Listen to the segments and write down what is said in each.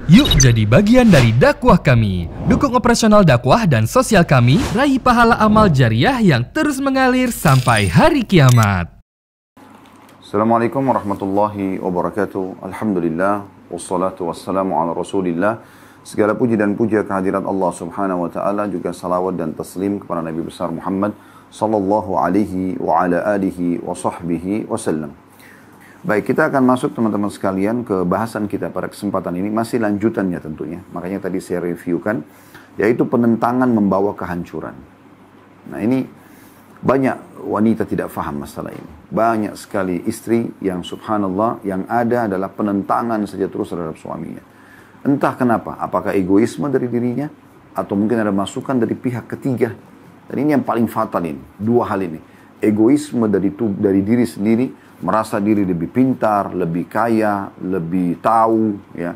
Yuk jadi bagian dari dakwah kami. Dukung operasional dakwah dan sosial kami, raih pahala amal jariah yang terus mengalir sampai hari kiamat. Assalamualaikum warahmatullahi wabarakatuh. Alhamdulillah, wassalatu wassalamu ala rasulillah. Segala puji dan puja kehadirat Allah subhanahu wa ta'ala, juga salawat dan taslim kepada Nabi besar Muhammad sallallahu alaihi wa ala alihi wa sahbihi wasallam. Baik, kita akan masuk teman-teman sekalian ke bahasan kita pada kesempatan ini. Masih lanjutannya tentunya. Makanya tadi saya reviewkan, yaitu penentangan membawa kehancuran. Nah ini banyak wanita tidak faham masalah ini. Banyak sekali istri yang subhanallah, yang ada adalah penentangan saja terus terhadap suaminya. Entah kenapa, apakah egoisme dari dirinya, atau mungkin ada masukan dari pihak ketiga. Dan ini yang paling fatal ini, dua hal ini. Egoisme dari diri sendiri, merasa diri lebih pintar, lebih kaya, lebih tahu, ya,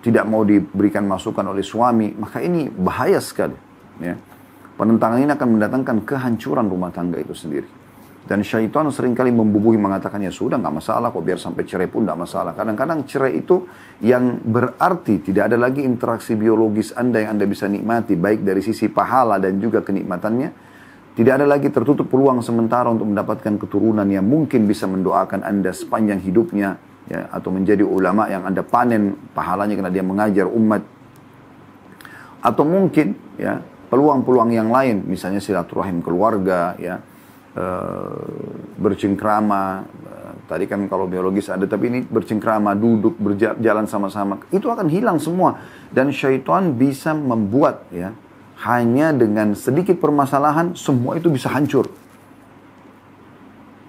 tidak mau diberikan masukan oleh suami, maka ini bahaya sekali. Ya. Penentangan ini akan mendatangkan kehancuran rumah tangga itu sendiri. Dan syaitan seringkali membubuhi mengatakannya, sudah nggak masalah kok, biar sampai cerai pun nggak masalah. Kadang-kadang cerai itu yang berarti tidak ada lagi interaksi biologis Anda yang Anda bisa nikmati, baik dari sisi pahala dan juga kenikmatannya. Tidak ada lagi tertutup peluang sementara untuk mendapatkan keturunan yang mungkin bisa mendoakan Anda sepanjang hidupnya, ya, atau menjadi ulama yang Anda panen pahalanya karena dia mengajar umat. Atau mungkin ya peluang-peluang yang lain, misalnya silaturahim keluarga, ya, bercengkrama. Tadi kan kalau biologis ada, tapi ini bercengkrama, duduk, berjalan sama-sama, itu akan hilang semua. Dan syaitan bisa membuat, ya, hanya dengan sedikit permasalahan, semua itu bisa hancur.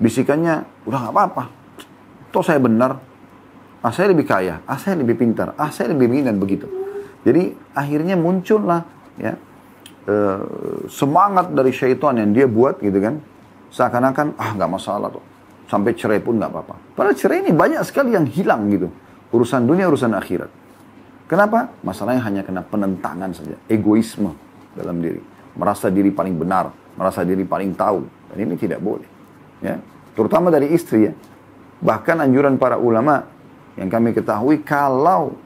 Bisikannya, udah gak apa-apa. Toh saya benar. Saya lebih kaya. Saya lebih pintar. Saya lebih begini dan begitu. Jadi akhirnya muncullah, ya, semangat dari syaitan yang dia buat gitu kan. Seakan-akan, gak masalah tuh. Sampai cerai pun gak apa-apa. Padahal cerai ini banyak sekali yang hilang gitu. Urusan dunia, urusan akhirat. Kenapa? Masalahnya hanya kena penentangan saja. Egoisme dalam diri, merasa diri paling benar, merasa diri paling tahu, dan ini tidak boleh, ya, terutama dari istri, ya. Bahkan anjuran para ulama yang kami ketahui, kalau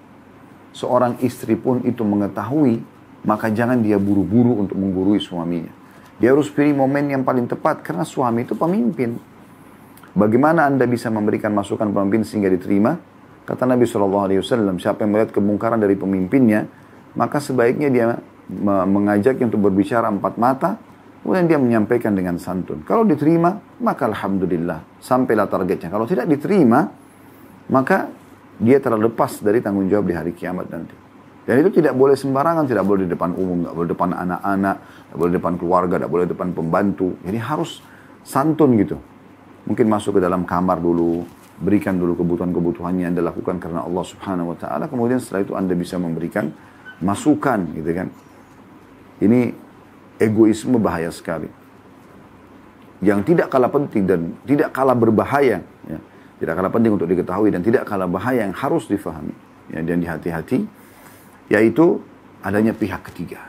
seorang istri pun itu mengetahui, maka jangan dia buru-buru untuk menggurui suaminya. Dia harus pilih momen yang paling tepat, karena suami itu pemimpin. Bagaimana Anda bisa memberikan masukan pemimpin sehingga diterima? Kata Nabi SAW, siapa yang melihat kemungkaran dari pemimpinnya, maka sebaiknya dia mengajaknya untuk berbicara empat mata, kemudian dia menyampaikan dengan santun. Kalau diterima, maka alhamdulillah, sampailah targetnya. Kalau tidak diterima, maka dia terlepas dari tanggung jawab di hari kiamat nanti. Dan itu tidak boleh sembarangan, tidak boleh di depan umum, tidak boleh di depan anak-anak, tidak boleh di depan keluarga, tidak boleh di depan pembantu. Jadi harus santun gitu. Mungkin masuk ke dalam kamar dulu, berikan dulu kebutuhan-kebutuhannya yang Anda lakukan karena Allah subhanahu wa ta'ala. Kemudian setelah itu Anda bisa memberikan masukan gitu kan. Ini egoisme bahaya sekali. Yang tidak kalah penting dan tidak kalah berbahaya, ya. Tidak kalah penting untuk diketahui dan tidak kalah bahaya yang harus difahami, ya, dan dihati-hati, yaitu adanya pihak ketiga.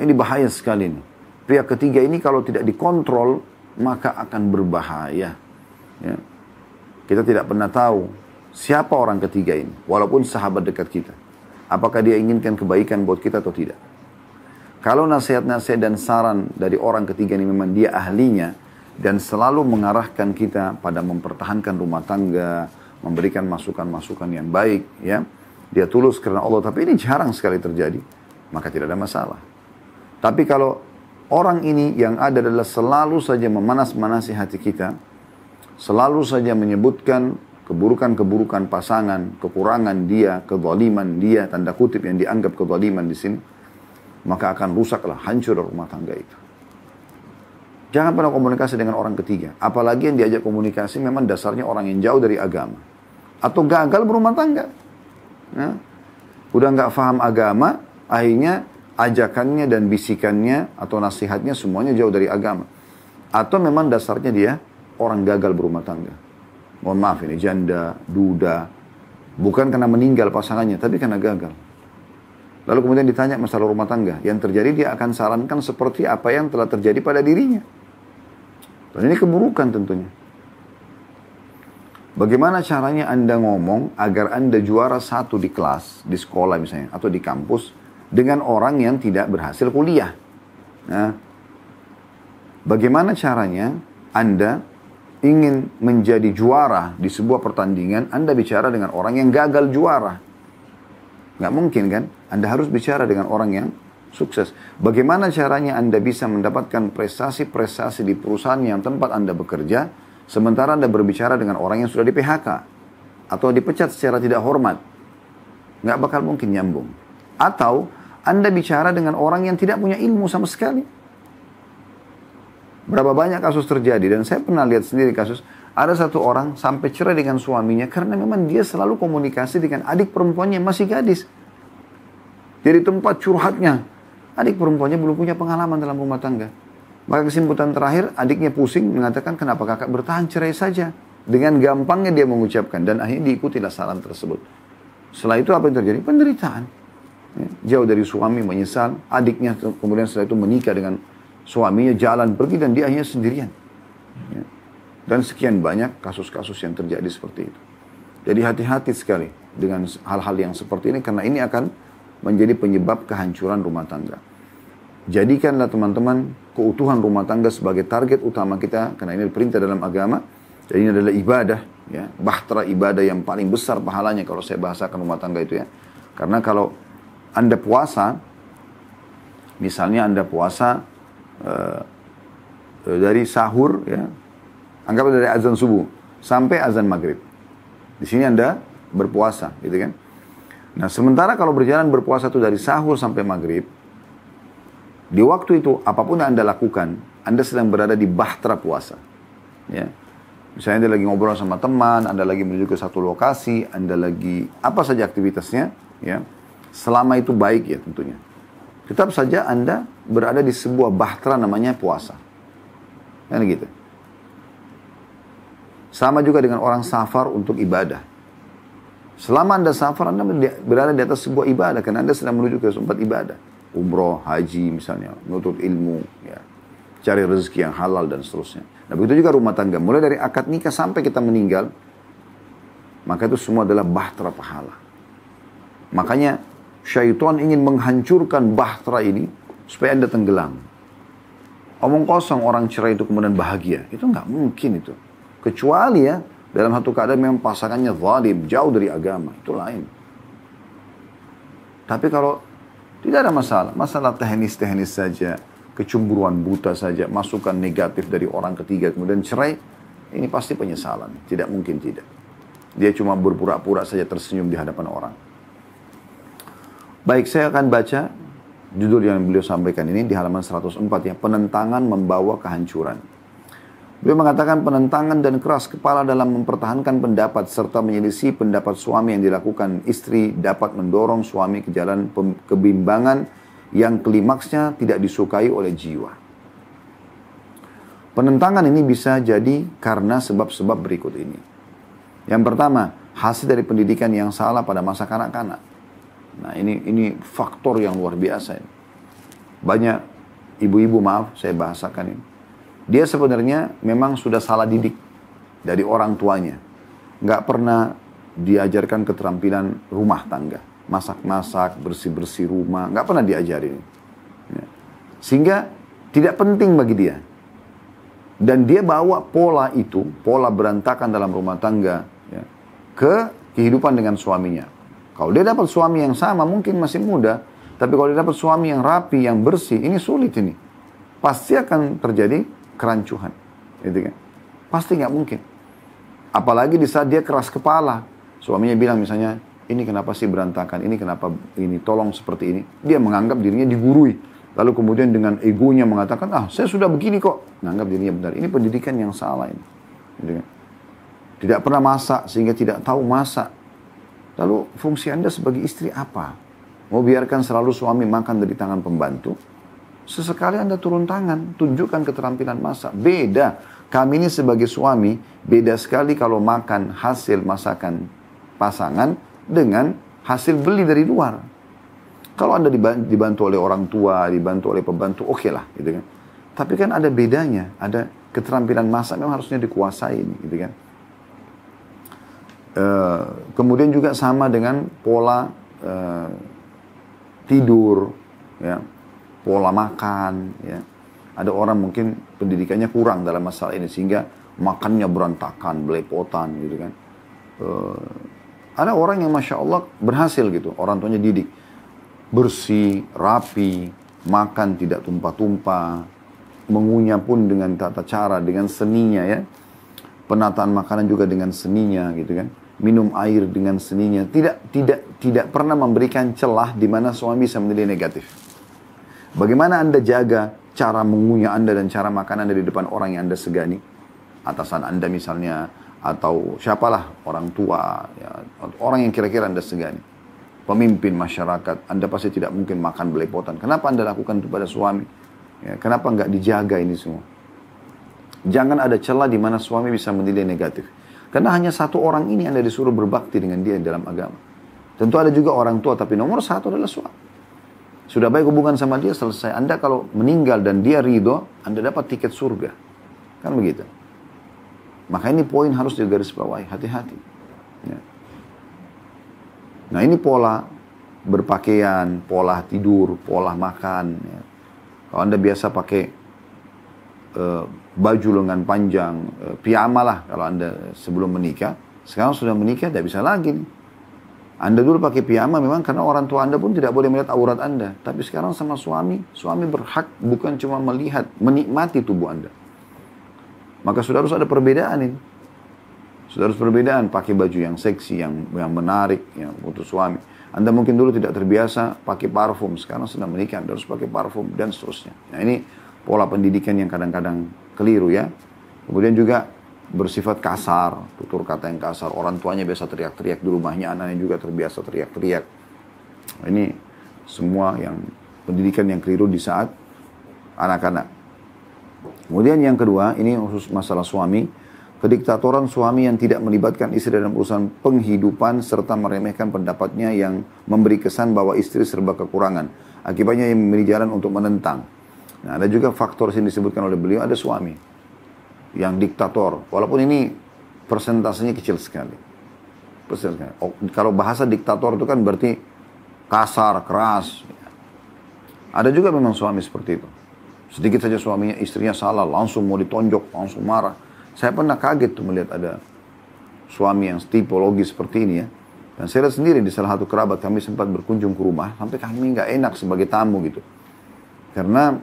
Ini bahaya sekali nih. Pihak ketiga ini kalau tidak dikontrol, maka akan berbahaya, ya. Kita tidak pernah tahu siapa orang ketiga ini, walaupun sahabat dekat kita. Apakah dia inginkan kebaikan buat kita atau tidak? Kalau nasihat-nasihat dan saran dari orang ketiga ini memang dia ahlinya dan selalu mengarahkan kita pada mempertahankan rumah tangga, memberikan masukan-masukan yang baik, ya, dia tulus karena Allah, tapi ini jarang sekali terjadi, maka tidak ada masalah. Tapi kalau orang ini yang ada adalah selalu saja memanas-manasi hati kita, selalu saja menyebutkan keburukan-keburukan pasangan, kekurangan dia, kezaliman dia, tanda kutip yang dianggap kezaliman di sini, maka akan rusaklah, hancur rumah tangga itu. Jangan pernah komunikasi dengan orang ketiga. Apalagi yang diajak komunikasi memang dasarnya orang yang jauh dari agama. Atau gagal berumah tangga. Ya. Udah nggak paham agama, akhirnya ajakannya dan bisikannya atau nasihatnya semuanya jauh dari agama. Atau memang dasarnya dia orang gagal berumah tangga. Mohon maaf ini, janda, duda. Bukan karena meninggal pasangannya, tapi karena gagal. Lalu kemudian ditanya masalah rumah tangga. Yang terjadi dia akan sarankan seperti apa yang telah terjadi pada dirinya. Dan ini keburukan tentunya. Bagaimana caranya Anda ngomong agar Anda juara satu di kelas, di sekolah misalnya, atau di kampus, dengan orang yang tidak berhasil kuliah. Nah, bagaimana caranya Anda ingin menjadi juara di sebuah pertandingan, Anda bicara dengan orang yang gagal juara. Nggak mungkin kan? Anda harus bicara dengan orang yang sukses. Bagaimana caranya Anda bisa mendapatkan prestasi-prestasi di perusahaan yang tempat Anda bekerja, sementara Anda berbicara dengan orang yang sudah di PHK atau dipecat secara tidak hormat. Nggak bakal mungkin nyambung. Atau Anda bicara dengan orang yang tidak punya ilmu sama sekali. Berapa banyak kasus terjadi, dan saya pernah lihat sendiri kasus, ada satu orang sampai cerai dengan suaminya karena memang dia selalu komunikasi dengan adik perempuannya yang masih gadis. Jadi tempat curhatnya, adik perempuannya belum punya pengalaman dalam rumah tangga. Maka kesimpulan terakhir, adiknya pusing mengatakan, kenapa kakak bertahan, cerai saja. Dengan gampangnya dia mengucapkan, dan akhirnya diikutilah saran tersebut. Setelah itu apa yang terjadi? Penderitaan. Jauh dari suami, menyesal. Adiknya kemudian setelah itu menikah dengan suaminya, jalan pergi, dan dia akhirnya sendirian. Dan sekian banyak kasus-kasus yang terjadi seperti itu. Jadi hati-hati sekali dengan hal-hal yang seperti ini, karena ini akan menjadi penyebab kehancuran rumah tangga. Jadikanlah teman-teman keutuhan rumah tangga sebagai target utama kita, karena ini perintah dalam agama, dan ini adalah ibadah, ya, bahtera ibadah yang paling besar pahalanya kalau saya bahasakan rumah tangga itu ya. Karena kalau Anda puasa, misalnya Anda puasa dari sahur, ya, anggaplah dari azan subuh sampai azan maghrib, di sini Anda berpuasa, gitu kan? Nah, sementara kalau berjalan berpuasa itu dari sahur sampai maghrib, di waktu itu, apapun yang Anda lakukan, Anda sedang berada di bahtera puasa. Ya. Misalnya Anda lagi ngobrol sama teman, Anda lagi menuju ke satu lokasi, Anda lagi apa saja aktivitasnya, ya, selama itu baik ya tentunya. Tetap saja Anda berada di sebuah bahtera namanya puasa. Kan gitu. Sama juga dengan orang safar untuk ibadah. Selama Anda safar, Anda berada di atas sebuah ibadah, karena Anda sedang menuju ke tempat ibadah. Umroh, haji misalnya, menuntut ilmu, ya, cari rezeki yang halal dan seterusnya. Nah, begitu juga rumah tangga. Mulai dari akad nikah sampai kita meninggal, maka itu semua adalah bahtera pahala. Makanya syaitan ingin menghancurkan bahtera ini supaya Anda tenggelam. Omong kosong orang cerai itu kemudian bahagia. Itu nggak mungkin itu. Kecuali ya, dalam satu keadaan memang pasangannya zalim, jauh dari agama. Itu lain. Tapi kalau tidak ada masalah. Masalah teknis-teknis saja. Kecemburuan buta saja. Masukan negatif dari orang ketiga. Kemudian cerai. Ini pasti penyesalan. Tidak mungkin tidak. Dia cuma berpura-pura saja tersenyum di hadapan orang. Baik, saya akan baca judul yang beliau sampaikan ini di halaman 104 ya. Penentangan membawa kehancuran. Beliau mengatakan penentangan dan keras kepala dalam mempertahankan pendapat serta menyelisih pendapat suami yang dilakukan istri dapat mendorong suami ke jalan kebimbangan yang klimaksnya tidak disukai oleh jiwa. Penentangan ini bisa jadi karena sebab-sebab berikut ini. Yang pertama, hasil dari pendidikan yang salah pada masa kanak-kanak. Nah, ini faktor yang luar biasa ini. Banyak ibu-ibu, maaf saya bahasakan ini. Dia sebenarnya memang sudah salah didik dari orang tuanya. Nggak pernah diajarkan keterampilan rumah tangga. Masak-masak, bersih-bersih rumah. Nggak pernah diajarin. Ya. Sehingga tidak penting bagi dia. Dan dia bawa pola itu, pola berantakan dalam rumah tangga, ya, ke kehidupan dengan suaminya. Kalau dia dapat suami yang sama, mungkin masih muda. Tapi kalau dia dapat suami yang rapi, yang bersih, ini sulit ini. Pasti akan terjadi kerancuhan, gitu kan? Pasti nggak mungkin. Apalagi di saat dia keras kepala, suaminya bilang misalnya, ini kenapa sih berantakan, ini kenapa ini, tolong seperti ini. Dia menganggap dirinya digurui, lalu kemudian dengan egonya mengatakan, saya sudah begini kok, menganggap dirinya benar. Ini pendidikan yang salah ini, gitu kan? Tidak pernah masak sehingga tidak tahu masak. Lalu fungsi Anda sebagai istri apa? Mau biarkan selalu suami makan dari tangan pembantu? Sesekali Anda turun tangan, tunjukkan keterampilan masak. Beda. Kami ini sebagai suami, beda sekali kalau makan hasil masakan pasangan dengan hasil beli dari luar. Kalau Anda dibantu oleh orang tua, dibantu oleh pembantu, oke lah, gitu kan. Tapi kan ada bedanya, ada keterampilan masak memang harusnya dikuasai, gitu kan. Kemudian juga sama dengan pola tidur, ya, pola makan. Ya. Ada orang mungkin pendidikannya kurang dalam masalah ini sehingga makannya berantakan, belepotan gitu kan. Ada orang yang Masya Allah berhasil gitu, orang tuanya didik. Bersih, rapi, makan tidak tumpah-tumpah, mengunyah pun dengan tata cara, dengan seninya ya. Penataan makanan juga dengan seninya gitu kan. Minum air dengan seninya. Tidak pernah memberikan celah di mana suami bisa menjadi negatif. Bagaimana Anda jaga cara mengunyah Anda dan cara makan Anda di depan orang yang Anda segani? Atasan Anda misalnya, atau siapalah, orang tua, ya, orang yang kira-kira Anda segani. Pemimpin masyarakat, Anda pasti tidak mungkin makan belepotan. Kenapa Anda lakukan itu pada suami? Ya, kenapa nggak dijaga ini semua? Jangan ada celah di mana suami bisa menilai negatif. Karena hanya satu orang ini Anda disuruh berbakti dengan dia dalam agama. Tentu ada juga orang tua, tapi nomor satu adalah suami. Sudah baik hubungan sama dia, selesai. Anda kalau meninggal dan dia ridho, Anda dapat tiket surga. Kan begitu. Maka ini poin harus digarisbawahi, hati-hati. Ya. Nah ini pola berpakaian, pola tidur, pola makan. Ya. Kalau Anda biasa pakai baju lengan panjang, piyama lah kalau Anda sebelum menikah. Sekarang sudah menikah, tidak bisa lagi nih. Anda dulu pakai piyama memang karena orang tua Anda pun tidak boleh melihat aurat Anda. Tapi sekarang sama suami berhak bukan cuma melihat, menikmati tubuh Anda. Maka sudah harus ada perbedaan ini. Sudah harus perbedaan, pakai baju yang seksi, yang menarik, yang untuk suami. Anda mungkin dulu tidak terbiasa pakai parfum, sekarang sudah menikah, Anda harus pakai parfum, dan seterusnya. Nah ini pola pendidikan yang kadang-kadang keliru ya. Kemudian juga bersifat kasar, tutur kata yang kasar. Orang tuanya biasa teriak-teriak di rumahnya, anaknya juga terbiasa teriak-teriak. Ini semua yang pendidikan yang keliru di saat anak-anak. Kemudian yang kedua, ini khusus masalah suami. Kediktatoran suami yang tidak melibatkan istri dalam urusan penghidupan serta meremehkan pendapatnya yang memberi kesan bahwa istri serba kekurangan. Akibatnya ia memilih jalan untuk menentang. Nah, ada juga faktor yang disebutkan oleh beliau, ada suami yang diktator. Walaupun ini persentasenya kecil sekali. Kalau bahasa diktator itu kan berarti kasar, keras. Ada juga memang suami seperti itu. Sedikit saja suaminya, istrinya salah, langsung mau ditonjok, langsung marah. Saya pernah kaget tuh melihat ada suami yang tipologi seperti ini ya. Dan saya lihat sendiri di salah satu kerabat kami sempat berkunjung ke rumah, sampai kami nggak enak sebagai tamu gitu. Karena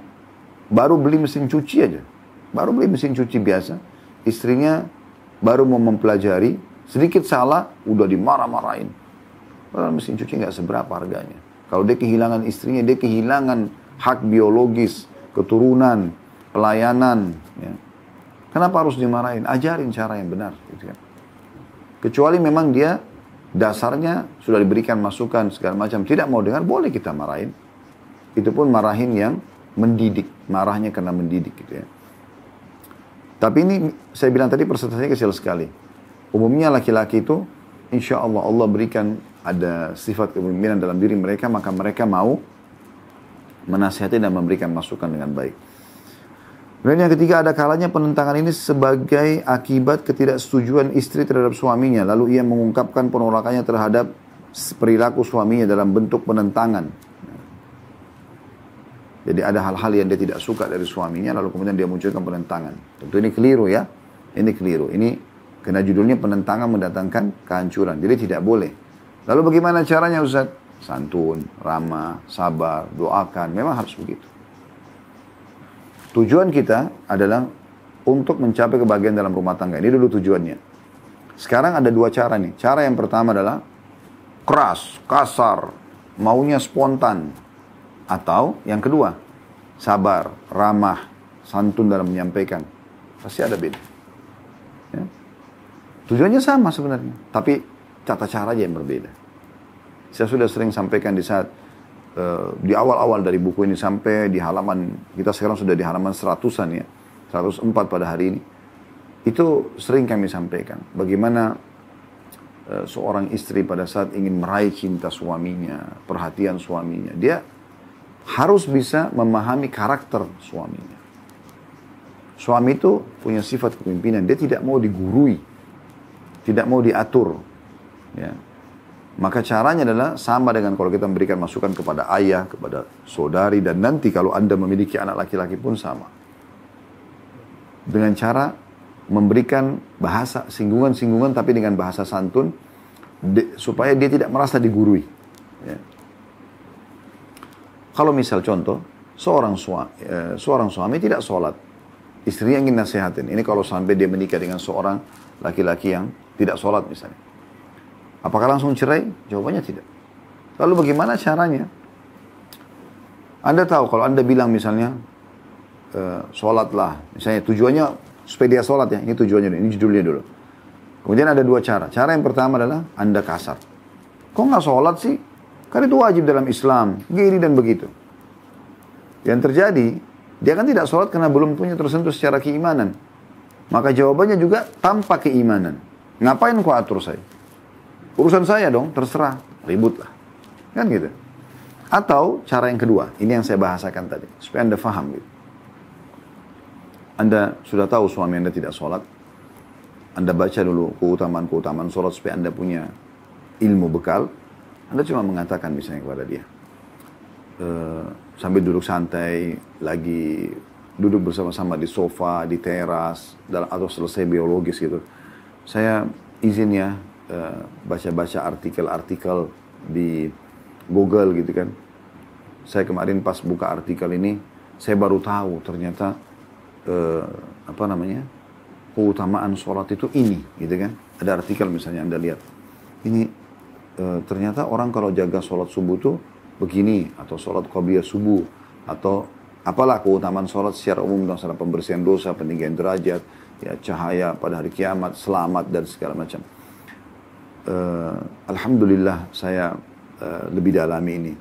baru beli mesin cuci aja. Baru beli mesin cuci biasa. Istrinya baru mau mempelajari, sedikit salah, udah dimarah-marahin. Padahal mesin cuci nggak seberapa harganya. Kalau dia kehilangan istrinya, dia kehilangan hak biologis, keturunan, pelayanan. Ya. Kenapa harus dimarahin? Ajarin cara yang benar. Gitu kan. Kecuali memang dia dasarnya sudah diberikan masukan segala macam. Tidak mau dengar, boleh kita marahin. Itu pun marahin yang mendidik. Marahnya karena mendidik gitu ya. Tapi ini saya bilang tadi persentasenya kecil sekali. Umumnya laki-laki itu insya Allah Allah berikan ada sifat kepemimpinan dalam diri mereka, maka mereka mau menasihati dan memberikan masukan dengan baik. Kemudian yang ketiga, ada kalanya penentangan ini sebagai akibat ketidaksetujuan istri terhadap suaminya. Lalu ia mengungkapkan penolakannya terhadap perilaku suaminya dalam bentuk penentangan. Jadi ada hal-hal yang dia tidak suka dari suaminya, lalu kemudian dia munculkan penentangan. Tentu ini keliru ya. Ini keliru. Ini karena judulnya penentangan mendatangkan kehancuran. Jadi tidak boleh. Lalu bagaimana caranya Ustaz? Santun, ramah, sabar, doakan. Memang harus begitu. Tujuan kita adalah untuk mencapai kebahagiaan dalam rumah tangga. Ini dulu tujuannya. Sekarang ada dua cara nih. Cara yang pertama adalah keras, kasar, maunya spontan. Atau yang kedua, sabar, ramah, santun dalam menyampaikan. Pasti ada beda. Ya. Tujuannya sama sebenarnya. Tapi tata cara aja yang berbeda. Saya sudah sering sampaikan di saat di awal-awal dari buku ini sampai di halaman, kita sekarang sudah di halaman 100-an ya, 104 pada hari ini. Itu sering kami sampaikan. Bagaimana seorang istri pada saat ingin meraih cinta suaminya, perhatian suaminya, dia harus bisa memahami karakter suaminya. Suami itu punya sifat kepemimpinan, dia tidak mau digurui, tidak mau diatur. Ya. Maka caranya adalah sama dengan kalau kita memberikan masukan kepada ayah, kepada saudari, dan nanti kalau Anda memiliki anak laki-laki pun sama. Dengan cara memberikan bahasa singgungan-singgungan tapi dengan bahasa santun, supaya dia tidak merasa digurui. Ya. Kalau misal contoh, seorang suami tidak sholat, istrinya ingin nasihatin. Ini kalau sampai dia menikah dengan seorang laki-laki yang tidak sholat misalnya. Apakah langsung cerai? Jawabannya tidak. Lalu bagaimana caranya? Anda tahu kalau Anda bilang misalnya, sholatlah. Misalnya tujuannya supaya dia sholat ya. Ini tujuannya, ini judulnya dulu. Kemudian ada dua cara. Cara yang pertama adalah Anda kasar. Kok nggak sholat sih? Karena itu wajib dalam Islam. Gini dan begitu. Yang terjadi, dia kan tidak sholat karena belum punya tersentuh secara keimanan. Maka jawabannya juga tanpa keimanan. Ngapain kau atur saya? Urusan saya dong, terserah. Ributlah. Kan gitu. Atau cara yang kedua, ini yang saya bahasakan tadi. Supaya Anda faham gitu. Anda sudah tahu suami Anda tidak sholat. Anda baca dulu keutamaan-keutamaan sholat supaya Anda punya ilmu bekal. Anda cuma mengatakan misalnya kepada dia. Sambil duduk santai, lagi duduk bersama-sama di sofa, di teras, atau selesai biologis gitu. Saya izin ya, baca-baca artikel-artikel di Google gitu kan. Saya kemarin pas buka artikel ini, saya baru tahu ternyata keutamaan sholat itu ini gitu kan. Ada artikel misalnya Anda lihat. Ini ternyata orang kalau jaga sholat subuh tuh begini, atau sholat qabliyah subuh, atau apalah keutamaan sholat secara umum, masalah pembersihan dosa, peninggian derajat, ya cahaya pada hari kiamat, selamat dan segala macam. Alhamdulillah saya lebih dalami ini.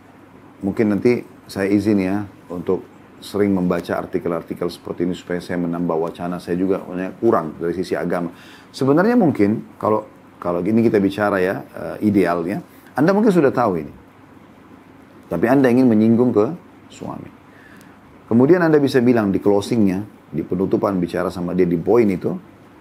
Mungkin nanti saya izin ya untuk sering membaca artikel-artikel seperti ini supaya saya menambah wacana. Saya juga kurang dari sisi agama. Sebenarnya mungkin kalau gini kita bicara ya idealnya, Anda mungkin sudah tahu ini. Tapi Anda ingin menyinggung ke suami. Kemudian Anda bisa bilang di closingnya, di penutupan bicara sama dia di poin itu,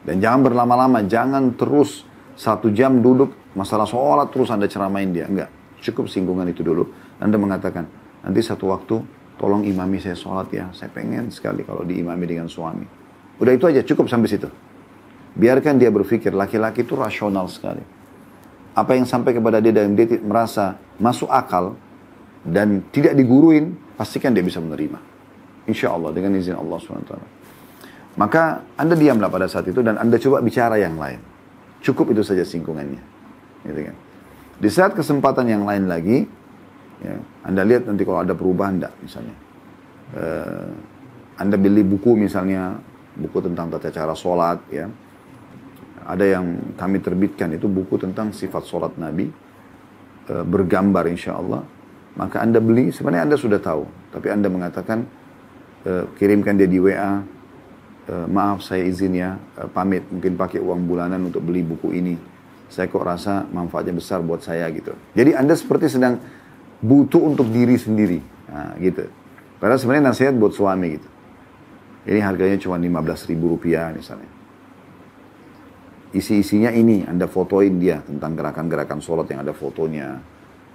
dan jangan berlama-lama, jangan terus 1 jam duduk, masalah sholat terus Anda ceramain dia. Enggak, cukup singgungan itu dulu. Anda mengatakan, nanti satu waktu tolong imami saya sholat ya. Saya pengen sekali kalau diimami dengan suami. Udah itu aja, cukup sampai situ. Biarkan dia berpikir, laki-laki itu rasional sekali. Apa yang sampai kepada dia dan dia merasa masuk akal dan tidak diguruin, pastikan dia bisa menerima. Insya Allah, dengan izin Allah SWT. Maka Anda diamlah pada saat itu dan Anda coba bicara yang lain. Cukup itu saja singgungannya. Gitu kan. Di saat kesempatan yang lain lagi, ya, Anda lihat nanti kalau ada perubahan enggak misalnya. Anda beli buku misalnya, buku tentang tata cara sholat. Ya. Ada yang kami terbitkan, itu buku tentang sifat sholat Nabi. Bergambar insya Allah. Maka Anda beli, sebenarnya Anda sudah tahu. Tapi Anda mengatakan, kirimkan dia di WA. Maaf saya izin ya, pamit mungkin pakai uang bulanan untuk beli buku ini. Saya kok rasa manfaatnya besar buat saya gitu. Jadi Anda seperti sedang butuh untuk diri sendiri. Nah, gitu. Padahal sebenarnya nasihat buat suami gitu. Ini harganya cuma Rp15.000 misalnya. Isi-isinya ini, Anda fotoin dia tentang gerakan-gerakan sholat yang ada fotonya.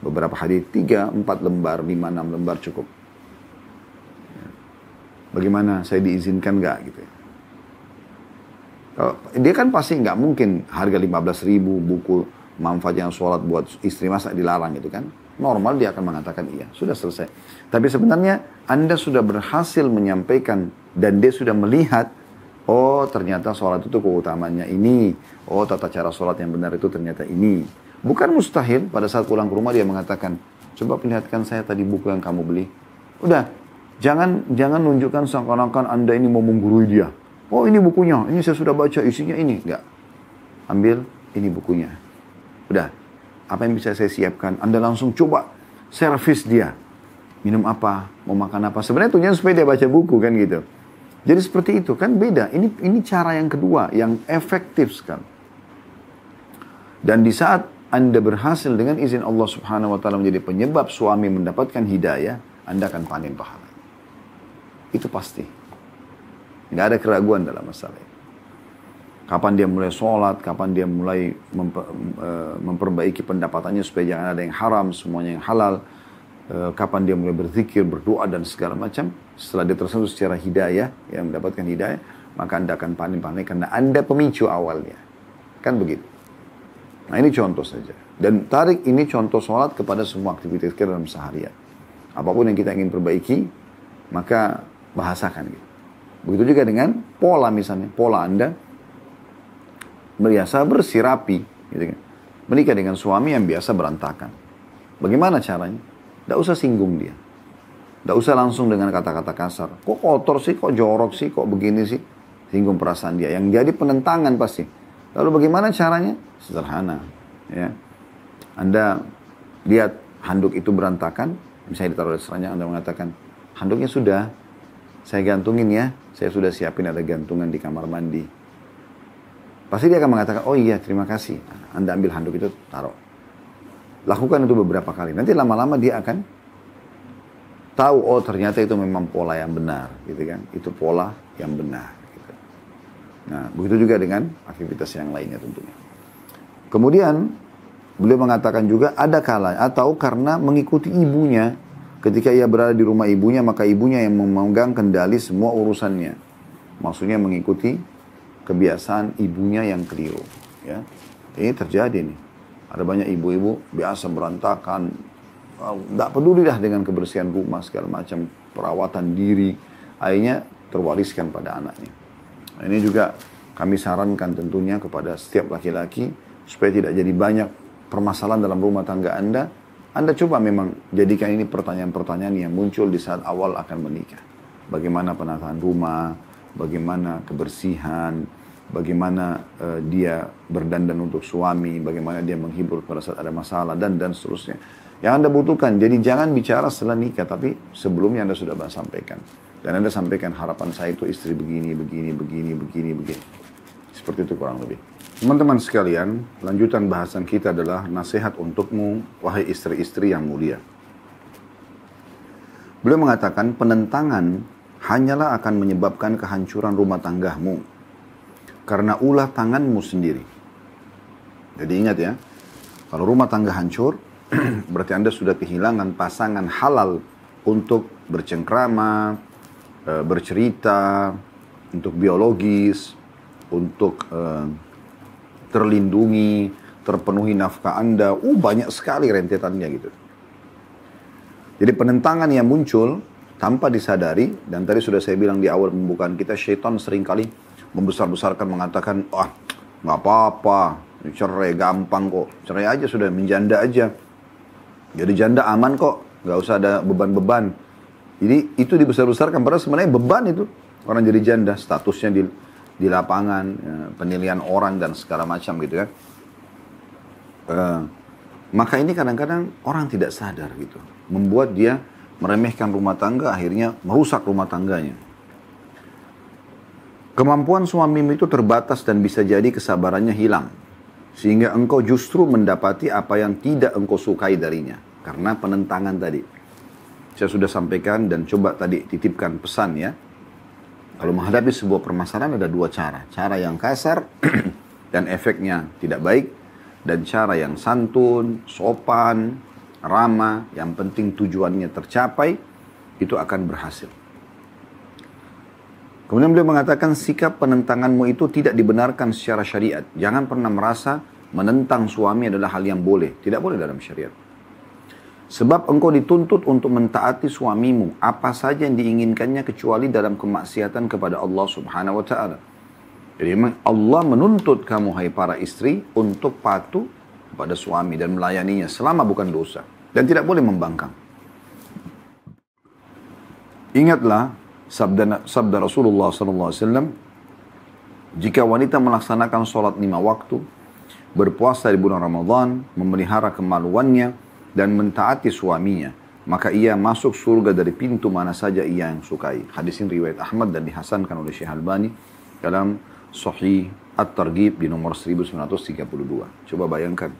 Beberapa hadis 3, 4 lembar, 5, 6 lembar cukup. Bagaimana, saya diizinkan nggak gitu ya. Dia kan pasti nggak mungkin harga 15.000 buku manfaatnya sholat buat istri masa dilarang gitu kan. Normal dia akan mengatakan iya, sudah selesai. Tapi sebenarnya Anda sudah berhasil menyampaikan dan dia sudah melihat, oh ternyata sholat itu keutamanya ini. Oh tata cara sholat yang benar itu ternyata ini. Bukan mustahil pada saat pulang ke rumah dia mengatakan, coba perlihatkan saya tadi buku yang kamu beli. Udah, jangan nunjukkan seakan-akan Anda ini mau menggurui dia. Oh ini bukunya, ini saya sudah baca isinya ini. Enggak. Ambil, ini bukunya. Udah, apa yang bisa saya siapkan? Anda langsung coba servis dia. Minum apa, mau makan apa. Sebenarnya tujuannya supaya dia baca buku kan gitu. Jadi seperti itu, kan beda. Ini cara yang kedua, yang efektif sekali. Dan di saat Anda berhasil dengan izin Allah Subhanahu wa Ta'ala menjadi penyebab suami mendapatkan hidayah, Anda akan panen pahala. Itu pasti. Nggak ada keraguan dalam masalah ini. Kapan dia mulai sholat, kapan dia mulai memperbaiki pendapatannya supaya jangan ada yang haram, semuanya yang halal. Kapan dia mulai berzikir, berdoa dan segala macam. Setelah dia tersentuh secara hidayah, yang mendapatkan hidayah, maka Anda akan pandai-pandai karena Anda pemicu awalnya. Kan begitu. Nah ini contoh saja. Dan tarik ini contoh sholat kepada semua aktivitas kita dalam seharian. Apapun yang kita ingin perbaiki, maka bahasakan gitu. Begitu juga dengan pola misalnya. Pola Anda biasa bersih rapi. Gitu kan. Menikah dengan suami yang biasa berantakan. Bagaimana caranya? Tidak usah singgung dia. Tidak usah langsung dengan kata-kata kasar. Kok kotor sih, kok jorok sih, kok begini sih. Singgung perasaan dia. Yang jadi penentangan pasti. Lalu bagaimana caranya? Sederhana. Ya. Anda lihat handuk itu berantakan. Misalnya ditaruh di ranjang, Anda mengatakan, handuknya sudah. Saya gantungin ya. Saya sudah siapin ada gantungan di kamar mandi. Pasti dia akan mengatakan, oh iya terima kasih. Anda ambil handuk itu, taruh. Lakukan itu beberapa kali. Nanti lama-lama dia akan tahu, oh ternyata itu memang pola yang benar. Gitu kan? Itu pola yang benar. Gitu. Nah, begitu juga dengan aktivitas yang lainnya tentunya. Kemudian, beliau mengatakan juga ada kalanya, atau karena mengikuti ibunya. Ketika ia berada di rumah ibunya, maka ibunya yang memegang kendali semua urusannya. Maksudnya mengikuti kebiasaan ibunya yang keliru. Ya. Ini terjadi nih. Ada banyak ibu-ibu biasa berantakan. Tidak peduli dah dengan kebersihan rumah, segala macam. Perawatan diri. Akhirnya terwariskan pada anaknya. Nah, ini juga kami sarankan tentunya kepada setiap laki-laki. Supaya tidak jadi banyak permasalahan dalam rumah tangga Anda. Anda coba memang jadikan ini pertanyaan-pertanyaan yang muncul di saat awal akan menikah. Bagaimana penataan rumah, bagaimana kebersihan, bagaimana dia berdandan untuk suami, bagaimana dia menghibur pada saat ada masalah, dan seterusnya. Yang Anda butuhkan, jadi jangan bicara setelah nikah, tapi sebelumnya Anda sudah sampaikan. Dan Anda sampaikan harapan saya itu istri begini. Seperti itu kurang lebih. Teman-teman sekalian, lanjutan bahasan kita adalah nasihat untukmu, wahai istri-istri yang mulia. Beliau mengatakan, penentangan hanyalah akan menyebabkan kehancuran rumah tanggamu. Karena ulah tanganmu sendiri. Jadi ingat ya, kalau rumah tangga hancur, berarti Anda sudah kehilangan pasangan halal untuk bercengkrama, bercerita, untuk biologis, untuk terlindungi, terpenuhi nafkah Anda. Banyak sekali rentetannya gitu. Jadi penentangan yang muncul tanpa disadari, dan tadi sudah saya bilang di awal pembukaan kita, syaitan seringkali membesar-besarkan mengatakan, nggak apa-apa, cerai gampang kok, cerai aja sudah, menjanda aja. Jadi janda aman kok, nggak usah ada beban-beban. Jadi itu dibesar-besarkan, padahal sebenarnya beban itu. Orang jadi janda, statusnya di lapangan, penilaian orang dan segala macam gitu kan. Maka ini kadang-kadang orang tidak sadar gitu. Membuat dia meremehkan rumah tangga, akhirnya merusak rumah tangganya. Kemampuan suamimu itu terbatas dan bisa jadi kesabarannya hilang. Sehingga engkau justru mendapati apa yang tidak engkau sukai darinya. Karena penentangan tadi. Saya sudah sampaikan dan coba tadi titipkan pesan ya. Kalau menghadapi sebuah permasalahan ada dua cara. Cara yang kasar dan efeknya tidak baik. Dan cara yang santun, sopan, ramah, yang penting tujuannya tercapai, itu akan berhasil. Kemudian beliau mengatakan sikap penentanganmu itu tidak dibenarkan secara syariat. Jangan pernah merasa menentang suami adalah hal yang boleh. Tidak boleh dalam syariat. Sebab engkau dituntut untuk mentaati suamimu apa saja yang diinginkannya kecuali dalam kemaksiatan kepada Allah Subhanahu wa taala. Jadi memang Allah menuntut kamu hai para istri untuk patuh kepada suami dan melayaninya selama bukan dosa dan tidak boleh membangkang. Ingatlah sabda Rasulullah SAW, jika wanita melaksanakan sholat 5 waktu, berpuasa di bulan Ramadan, memelihara kemaluannya, dan mentaati suaminya, maka ia masuk surga dari pintu mana saja ia yang sukai. Hadis ini riwayat Ahmad dan dihasankan oleh Syekh Albani dalam Sahih At-Targhib di nomor 1932. Coba bayangkan.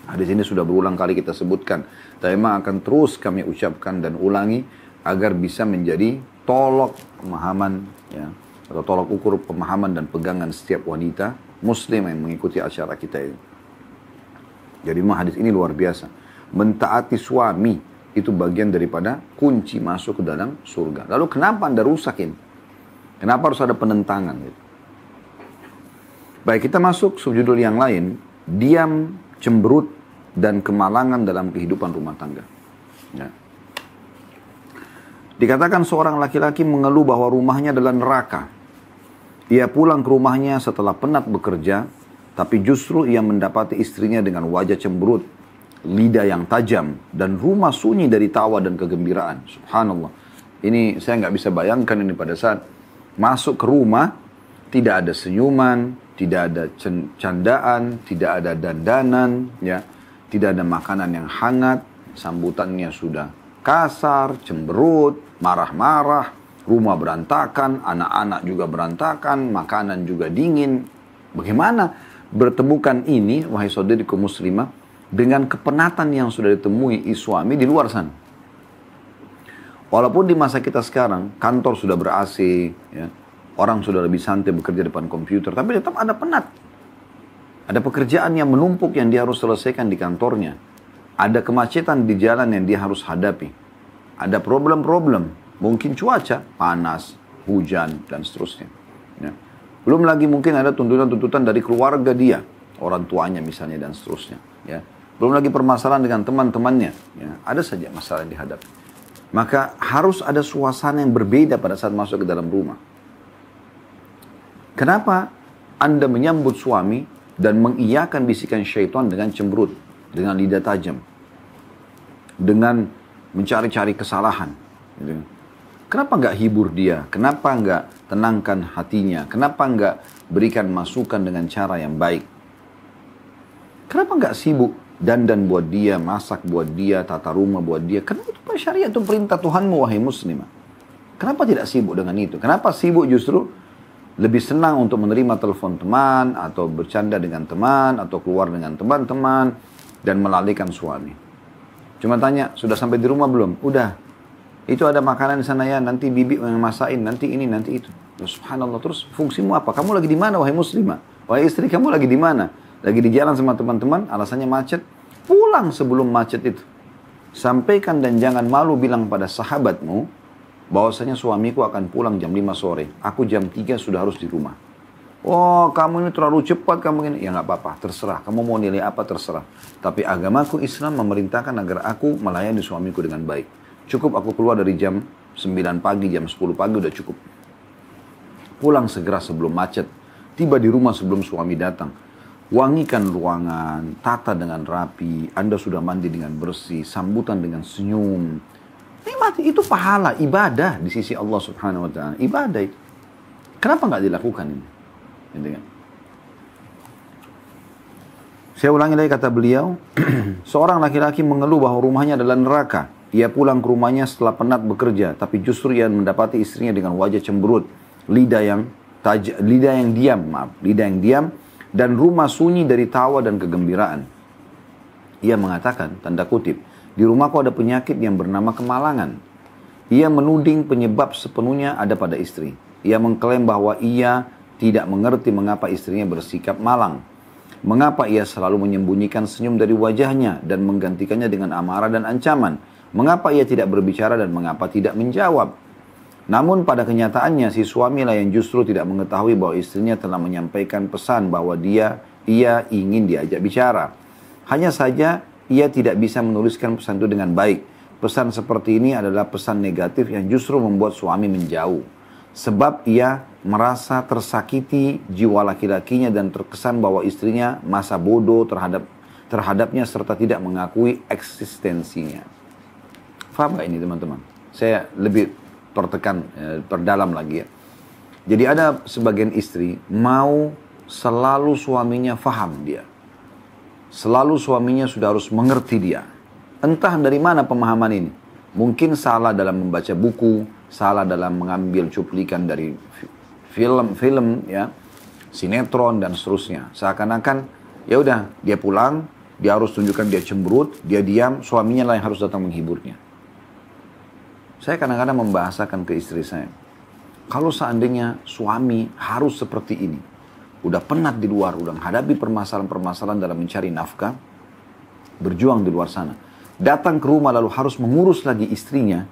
Hadis ini sudah berulang kali kita sebutkan. Tapi memang akan terus kami ucapkan dan ulangi agar bisa menjadi tolok pemahaman ya, atau tolak ukur pemahaman dan pegangan setiap wanita muslim yang mengikuti acara kita ini. Jadi memang hadis ini luar biasa. Mentaati suami itu bagian daripada kunci masuk ke dalam surga. Lalu kenapa Anda rusak ini? Kenapa harus ada penentangan? Gitu? Baik, kita masuk subjudul yang lain. Diam, cemberut, dan kemalangan dalam kehidupan rumah tangga. Ya. Dikatakan seorang laki-laki mengeluh bahwa rumahnya adalah neraka. Ia pulang ke rumahnya setelah penat bekerja, tapi justru ia mendapati istrinya dengan wajah cemberut, lidah yang tajam, dan rumah sunyi dari tawa dan kegembiraan. Subhanallah. Ini saya nggak bisa bayangkan ini pada saat masuk ke rumah, tidak ada senyuman, tidak ada candaan, tidak ada dandanan, ya, tidak ada makanan yang hangat, sambutannya sudah kasar, cemberut, marah-marah, rumah berantakan, anak-anak juga berantakan, makanan juga dingin. Bagaimana bertemukan ini, wahai saudariku muslimah, dengan kepenatan yang sudah ditemui suami di luar sana? Walaupun di masa kita sekarang, kantor sudah ber-AC, ya, orang sudah lebih santai bekerja depan komputer, tapi tetap ada penat. Ada pekerjaan yang menumpuk yang dia harus selesaikan di kantornya. Ada kemacetan di jalan yang dia harus hadapi. Ada problem-problem. Mungkin cuaca, panas, hujan, dan seterusnya. Ya. Belum lagi mungkin ada tuntutan-tuntutan dari keluarga dia. Orang tuanya misalnya dan seterusnya. Ya. Belum lagi permasalahan dengan teman-temannya. Ya. Ada saja masalah yang dihadapi. Maka harus ada suasana yang berbeda pada saat masuk ke dalam rumah. Kenapa Anda menyambut suami dan mengiyakan bisikan syaitan dengan cemberut, dengan lidah tajam, dengan mencari-cari kesalahan? Gitu. Kenapa nggak hibur dia? Kenapa nggak tenangkan hatinya? Kenapa nggak berikan masukan dengan cara yang baik? Kenapa nggak sibuk dandan buat dia, masak buat dia, tata rumah buat dia? Karena itu syariat, itu perintah Tuhanmu, wahai muslimah. Kenapa tidak sibuk dengan itu? Kenapa sibuk justru lebih senang untuk menerima telepon teman, atau bercanda dengan teman, atau keluar dengan teman-teman, dan melalaikan suami? Cuma tanya, sudah sampai di rumah belum? Udah. Itu ada makanan di sana ya, nanti bibi yang masain, nanti ini, nanti itu. Ya, subhanallah, terus fungsimu apa? Kamu lagi di mana, wahai muslimah? Wahai istri, kamu lagi di mana? Lagi di jalan sama teman-teman, alasannya macet. Pulang sebelum macet itu. Sampaikan dan jangan malu bilang pada sahabatmu, bahwasanya suamiku akan pulang jam 5 sore. Aku jam 3 sudah harus di rumah. Oh, kamu ini terlalu cepat, kamu ini. Ya nggak apa-apa, terserah. Kamu mau nilai apa, terserah. Tapi agamaku Islam memerintahkan agar aku melayani suamiku dengan baik. Cukup aku keluar dari jam 9 pagi, jam 10 pagi udah cukup. Pulang segera sebelum macet. Tiba di rumah sebelum suami datang. Wangikan ruangan, tata dengan rapi. Anda sudah mandi dengan bersih, sambutan dengan senyum. Nikmati, itu pahala, ibadah di sisi Allah Subhanahu wa Ta'ala. Ibadah itu. Kenapa nggak dilakukan ini? Gitu kan? Saya ulangi lagi kata beliau. Seorang laki-laki mengeluh bahwa rumahnya adalah neraka. Ia pulang ke rumahnya setelah penat bekerja, tapi justru ia mendapati istrinya dengan wajah cemberut, lidah yang diam, dan rumah sunyi dari tawa dan kegembiraan. Ia mengatakan, tanda kutip, di rumahku ada penyakit yang bernama kemalangan. Ia menuding penyebab sepenuhnya ada pada istri. Ia mengklaim bahwa ia tidak mengerti mengapa istrinya bersikap malang. Mengapa ia selalu menyembunyikan senyum dari wajahnya dan menggantikannya dengan amarah dan ancaman. Mengapa ia tidak berbicara dan mengapa tidak menjawab? Namun pada kenyataannya si suami lah yang justru tidak mengetahui bahwa istrinya telah menyampaikan pesan bahwa ia ingin diajak bicara. Hanya saja ia tidak bisa menuliskan pesan itu dengan baik. Pesan seperti ini adalah pesan negatif yang justru membuat suami menjauh. Sebab ia merasa tersakiti jiwa laki-lakinya dan terkesan bahwa istrinya masa bodoh terhadapnya serta tidak mengakui eksistensinya. Faham gak ini teman-teman? Saya lebih perdalam lagi ya. Jadi ada sebagian istri mau selalu suaminya faham dia. Selalu suaminya sudah harus mengerti dia. Entah dari mana pemahaman ini. Mungkin salah dalam membaca buku, salah dalam mengambil cuplikan dari film ya, sinetron dan seterusnya. Seakan-akan ya udah dia pulang, dia harus tunjukkan dia cemberut, dia diam, suaminya lah yang harus datang menghiburnya. Saya kadang-kadang membahasakan ke istri saya. kalau seandainya suami harus seperti ini, udah penat di luar, udah menghadapi permasalahan-permasalahan dalam mencari nafkah, berjuang di luar sana, datang ke rumah lalu harus mengurus lagi istrinya,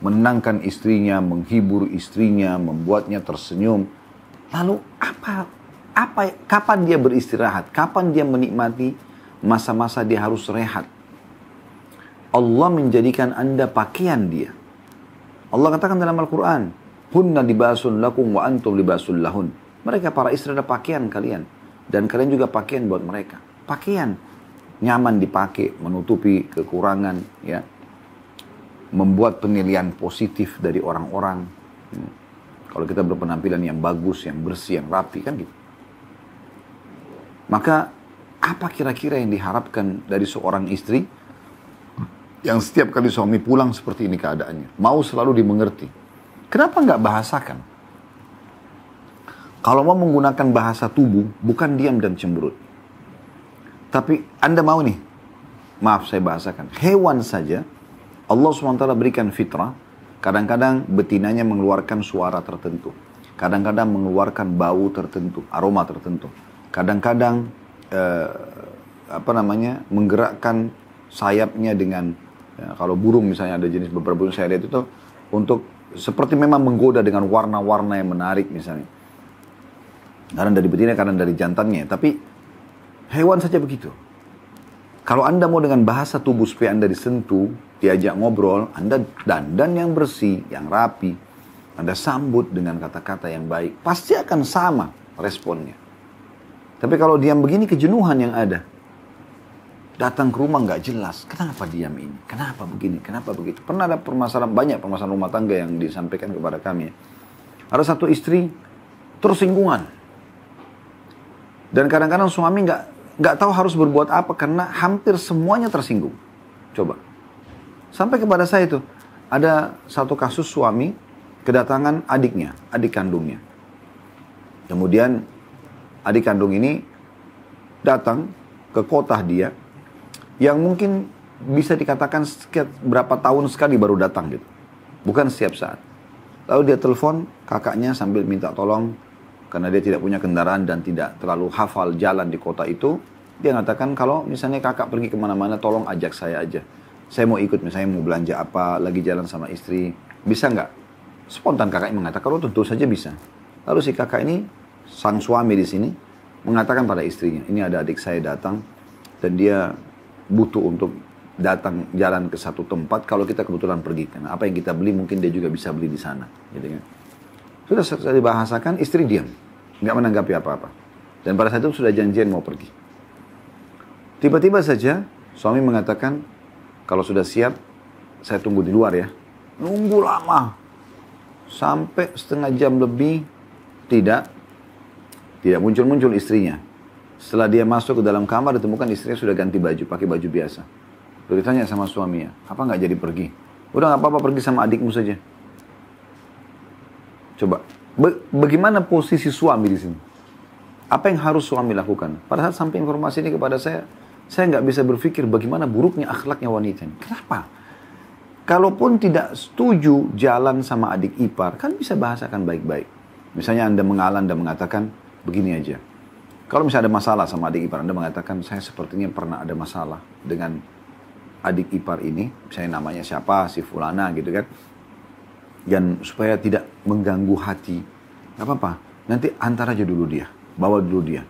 menenangkan istrinya, menghibur istrinya, membuatnya tersenyum. Lalu kapan dia beristirahat? Kapan dia menikmati masa-masa dia harus rehat? Allah menjadikan Anda pakaian dia. Allah katakan dalam Al-Quran, hunna libasun lakum wa antum libasun lahun. Mereka para istri adalah pakaian kalian. Dan kalian juga pakaian buat mereka. Pakaian. Nyaman dipakai, menutupi kekurangan. Ya, membuat penilaian positif dari orang-orang. Kalau kita berpenampilan yang bagus, yang bersih, yang rapi, kan gitu. Maka, apa kira-kira yang diharapkan dari seorang istri yang setiap kali suami pulang seperti ini keadaannya? Mau selalu dimengerti. Kenapa nggak bahasakan? Kalau mau menggunakan bahasa tubuh, bukan diam dan cemberut. Tapi Anda mau nih, maaf saya bahasakan, hewan saja, Allah SWT berikan fitrah, kadang-kadang betinanya mengeluarkan suara tertentu. Kadang-kadang mengeluarkan bau tertentu, aroma tertentu. Kadang-kadang, menggerakkan sayapnya dengan, kalau burung misalnya ada jenis beberapa burung saya lihat itu, untuk seperti memang menggoda dengan warna-warna yang menarik misalnya. Kadang dari betina, kadang dari jantannya. Tapi hewan saja begitu. Kalau Anda mau dengan bahasa tubuh supaya Anda disentuh, diajak ngobrol, Anda dandan yang bersih, yang rapi, Anda sambut dengan kata-kata yang baik, pasti akan sama responnya. Tapi kalau diam begini, kejenuhan yang ada. Datang ke rumah nggak jelas, kenapa diam ini, kenapa begini, kenapa begitu. Pernah ada banyak permasalahan rumah tangga yang disampaikan kepada kami. Ada satu istri tersinggungan. Dan kadang-kadang suami nggak tahu harus berbuat apa karena hampir semuanya tersinggung. Coba. Sampai kepada saya itu, ada satu kasus suami kedatangan adiknya, adik kandungnya. Kemudian adik kandung ini datang ke kota dia, yang mungkin bisa dikatakan setiap berapa tahun sekali baru datang gitu. Bukan setiap saat. Lalu dia telepon kakaknya sambil minta tolong, karena dia tidak punya kendaraan dan tidak terlalu hafal jalan di kota itu. Dia mengatakan kalau misalnya kakak pergi kemana-mana tolong ajak saya aja. Saya mau ikut, misalnya mau belanja apa, lagi jalan sama istri. Bisa nggak? Spontan kakaknya mengatakan, oh tentu saja bisa. Lalu si kakak ini, sang suami di sini, mengatakan pada istrinya, ini ada adik saya datang dan dia butuh untuk datang jalan ke satu tempat kalau kita kebetulan pergi. Karena apa yang kita beli mungkin dia juga bisa beli di sana. Gitu kan. Sudah saya dibahasakan, istri diam. Nggak menanggapi apa-apa. Dan pada saat itu sudah janjian mau pergi. Tiba-tiba saja suami mengatakan, kalau sudah siap, saya tunggu di luar ya. Nunggu lama. Sampai setengah jam lebih, tidak muncul-muncul istrinya. Setelah dia masuk ke dalam kamar, ditemukan istrinya sudah ganti baju, pakai baju biasa. Lalu ditanya sama suaminya, apa nggak jadi pergi? Udah nggak apa-apa, pergi sama adikmu saja. Coba, bagaimana posisi suami di sini? Apa yang harus suami lakukan? Pada saat sampai informasi ini kepada saya nggak bisa berpikir bagaimana buruknya akhlaknya wanita ini. Kenapa? Kalaupun tidak setuju jalan sama adik ipar, kan bisa bahasakan baik-baik. Misalnya Anda mengalah, Anda mengatakan, begini aja. Kalau misalnya ada masalah sama adik ipar, Anda mengatakan, saya sepertinya pernah ada masalah dengan adik ipar ini. Misalnya namanya siapa, si fulana gitu kan. Dan supaya tidak mengganggu hati. Gak apa-apa, nanti antar aja dulu dia. Bawa dulu dia.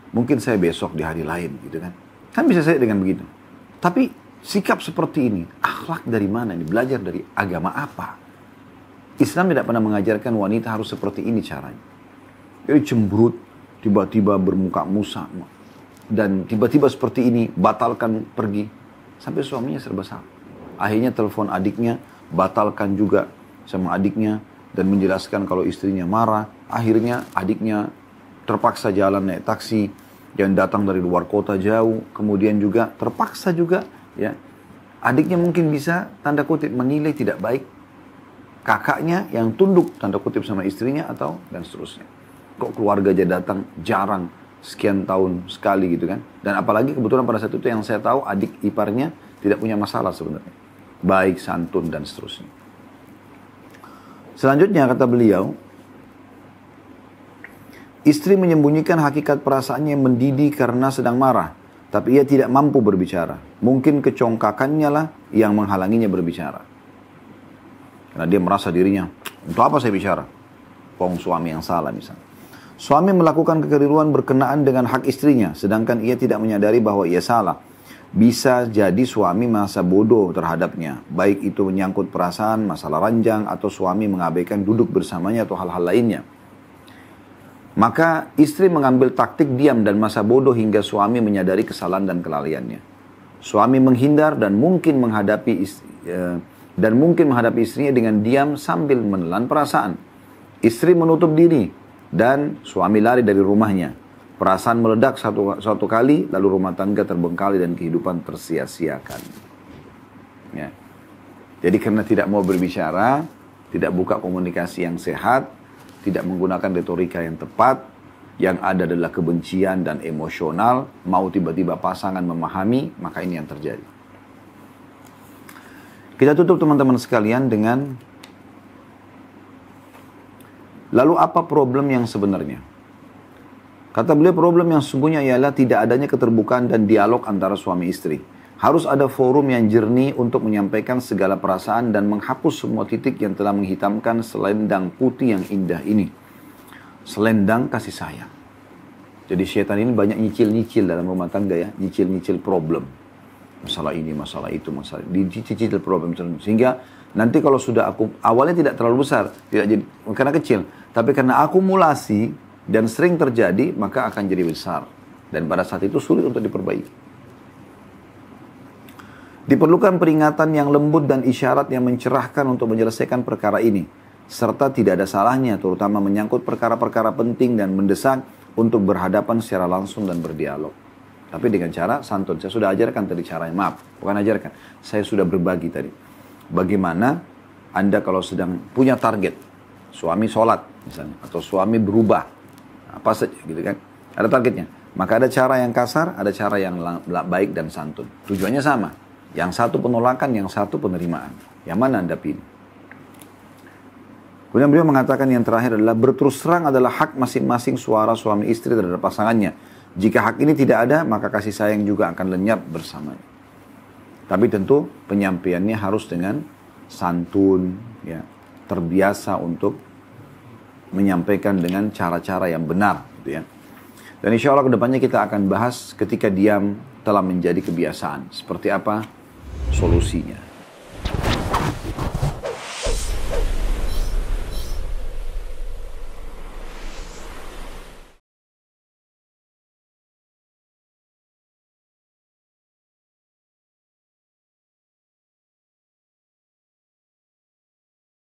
Mungkin saya besok di hari lain gitu kan. Kan bisa saya dengan begitu. Tapi sikap seperti ini, akhlak dari mana ini? Belajar dari agama apa? Islam tidak pernah mengajarkan wanita harus seperti ini caranya. Jadi cemberut, tiba-tiba bermuka musa. Dan tiba-tiba seperti ini, batalkan pergi. Sampai suaminya serba salah. Akhirnya telepon adiknya, batalkan juga sama adiknya. Dan menjelaskan kalau istrinya marah. Akhirnya adiknya terpaksa jalan naik taksi. Yang datang dari luar kota jauh. Kemudian juga terpaksa juga. Ya, adiknya mungkin bisa, tanda kutip, menilai tidak baik. Kakaknya yang tunduk, tanda kutip, sama istrinya atau dan seterusnya. Kok keluarga aja datang jarang, sekian tahun sekali gitu kan. Dan apalagi kebetulan pada saat itu yang saya tahu adik iparnya tidak punya masalah sebenarnya. Baik, santun dan seterusnya. Selanjutnya kata beliau, Istri menyembunyikan hakikat perasaannya yang mendidih karena sedang marah, tapi ia tidak mampu berbicara. Mungkin kecongkakannya lah yang menghalanginya berbicara. Karena dia merasa dirinya, untuk apa saya bicara? Wong suami yang salah misalnya. Suami melakukan kekeliruan berkenaan dengan hak istrinya, sedangkan ia tidak menyadari bahwa ia salah. Bisa jadi suami merasa bodoh terhadapnya, baik itu menyangkut perasaan, masalah ranjang, atau suami mengabaikan duduk bersamanya atau hal-hal lainnya. Maka istri mengambil taktik diam dan masa bodoh hingga suami menyadari kesalahan dan kelalaiannya. Suami menghindar dan mungkin menghadapi istrinya dengan diam sambil menelan perasaan. Istri menutup diri dan suami lari dari rumahnya. Perasaan meledak suatu kali, lalu rumah tangga terbengkalai dan kehidupan tersia-siakan. Ya. Jadi karena tidak mau berbicara, tidak buka komunikasi yang sehat, tidak menggunakan retorika yang tepat, yang ada adalah kebencian dan emosional, mau tiba-tiba pasangan memahami, maka ini yang terjadi. Kita tutup teman-teman sekalian dengan, lalu apa problem yang sebenarnya? Kata beliau, problem yang sesungguhnya ialah tidak adanya keterbukaan dan dialog antara suami istri. Harus ada forum yang jernih untuk menyampaikan segala perasaan dan menghapus semua titik yang telah menghitamkan selendang putih yang indah ini. Selendang kasih sayang. Jadi syaitan ini banyak nyicil-nyicil dalam rumah tangga ya. Nyicil-nyicil problem. Masalah ini, masalah itu, masalah ini. Dicicil problem. Sehingga nanti kalau sudah awalnya tidak terlalu besar. Tidak jadi, karena kecil. Tapi karena akumulasi dan sering terjadi, maka akan jadi besar. Dan pada saat itu sulit untuk diperbaiki. Diperlukan peringatan yang lembut dan isyarat yang mencerahkan untuk menyelesaikan perkara ini. Serta tidak ada salahnya, terutama menyangkut perkara-perkara penting dan mendesak untuk berhadapan secara langsung dan berdialog. Tapi dengan cara santun. Saya sudah ajarkan tadi caranya. Maaf, bukan ajarkan. Saya sudah berbagi tadi. Bagaimana Anda kalau sedang punya target. Suami sholat misalnya. Atau suami berubah. Apa saja gitu kan. Ada targetnya. Maka ada cara yang kasar, ada cara yang baik dan santun. Tujuannya sama. Yang satu penolakan, yang satu penerimaan. Yang mana Anda pilih? Kemudian beliau mengatakan yang terakhir adalah berterus terang adalah hak masing-masing suara suami istri terhadap pasangannya. Jika hak ini tidak ada, maka kasih sayang juga akan lenyap bersamanya. Tapi tentu penyampaiannya harus dengan santun, ya, terbiasa untuk menyampaikan dengan cara-cara yang benar. Gitu ya. Dan insya Allah kedepannya kita akan bahas ketika diam telah menjadi kebiasaan. Seperti apa solusinya.